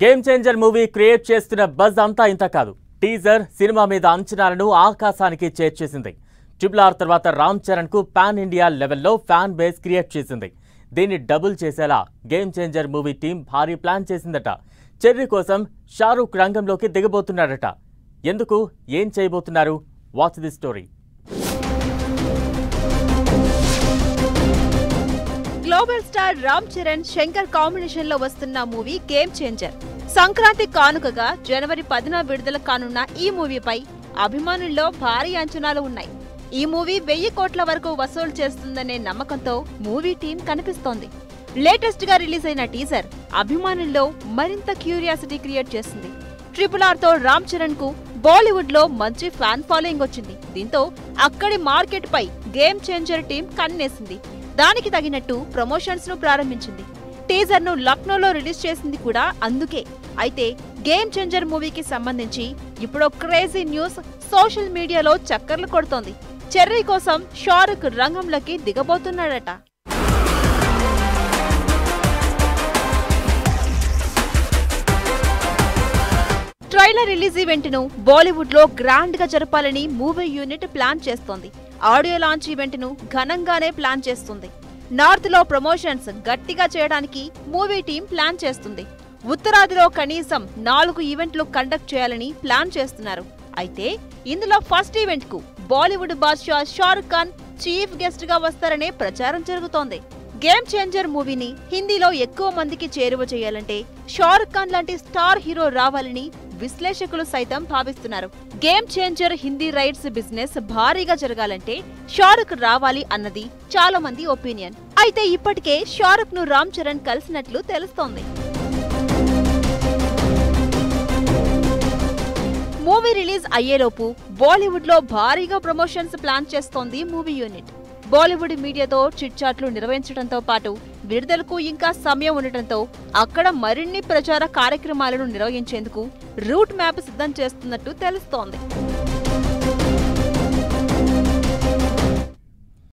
Game changer movie create చేస్తున్న buzz అంతా ఇంత కాదు. టీజర్ సినిమా మీద అంచనాలను ఆకాశానికి చేర్చేసింది. RRR తర్వాత రామ్ చరణ్ కు పాన్ ఇండియా లెవెల్లో ఫ్యాన్ బేస్ క్రియేట్ చేసింది. దీన్ని డబుల్ చేసేలా గేమ్ చేంజర్ మూవీ టీం భారీ ప్లాన్ చేసిందట. చెర్రీ కోసం షారూక్ రంగంలోకి దిగబోతున్నాడట. ఎందుకు, ఏం చేయబోతున్నారు? Watch the story. Global star Ram Charan Shankar combination లో వస్తున్న మూవీ గేమ్ చేంజర్. సంక్రాంతి కానుకగా జనవరి 10న విడుదల కానున్న ఈ మూవీపై అభిమానుల్లో భారీ అంచనాలు ఉన్నాయి. ఈ మూవీ 1000 కోట్ల వరకు వసూలు చేస్తుందనే నమ్మకంతో మూవీ టీం కనిపిస్తోంది. లేటెస్ట్ గా రిలీజ్ అయిన టీజర్ అభిమానుల్లో మరింత క్యూరియాసిటీ క్రియేట్ చేసింది. RRR తో రామ్ చరణ్ కు బాలీవుడ్ లో మంచి ఫ్యాన్ ఫాలోయింగ్ వచ్చింది. దీంతో అక్కడి మార్కెట్ పై గేమ్ చేంజర్ టీం కన్నేసింది. దానికి తగినట్టు ప్రమోషన్స్ ను ప్రారంభించింది. టీజర్ ను లక్నోలో రిలీజ్ చేసింది కూడా అందుకే. అయితే గేమ్ చేంజర్ మూవీకి సంబంధించి ఇప్పుడు క్రేజీ న్యూస్ సోషల్ మీడియాలో చక్కర్లు కొడుతోంది. చెర్రీ కోసం షారూక్ రంగంలోకి దిగబోతున్నాడట. ట్రైలర్ రిలీజ్ ఈవెంట్ ను బాలీవుడ్ లో గ్రాండ్ గా జరపాలని మూవీ యూనిట్ ప్లాన్ చేస్తోంది. ఆడియో లాంచ్ ఈవెంట్ ను ఘనంగానే ప్లాన్ చేస్తుంది. నార్త్ లో ప్రమోషన్స్ గట్టిగా చేయడానికి మూవీ టీం ప్లాన్ చేస్తుంది. ఉత్తరాదిలో కనీసం 4 ఈవెంట్లు కండక్ట్ చేయాలని ప్లాన్ చేస్తున్నారు. అయితే ఇందులో ఫస్ట్ ఈవెంట్ కు బాలీవుడ్ బాద్షా షారుఖ్ ఖాన్ చీఫ్ గెస్ట్ గా వస్తారనే ప్రచారం జరుగుతోంది. గేమ్ చేంజర్ మూవీని హిందీలో ఎక్కువ మందికి చేరువ చేయాలంటే షారుఖ్ ఖాన్ లాంటి స్టార్ హీరో రావాలని విశ్లేషకులు సైతం భావిస్తున్నారు. Game changer Hindi rights business భారీగా జరగాలంటే షారుఖ్ రావాలి అన్నది చాలా మంది ఒపీనియన్. అయితే ఇప్పటికే షారుఖ్ ను రామ్ చరణ్ కలిసినట్లు తెలుస్తోంది. మూవీ రిలీజ్ అయ్యేలోపు బాలీవుడ్ లో భారీగా ప్రమోషన్స్ ప్లాన్ చేస్తోంది మూవీ యూనిట్. బాలీవుడ్ మీడియాతో చిట్చాట్లు నిర్వహించడంతో పాటు విడుదలకు ఇంకా సమయం ఉండటంతో అక్కడ మరిన్ని ప్రచార కార్యక్రమాలను నిర్వహించేందుకు రూట్ మ్యాప్ సిద్ధం చేస్తున్నట్టు తెలుస్తోంది.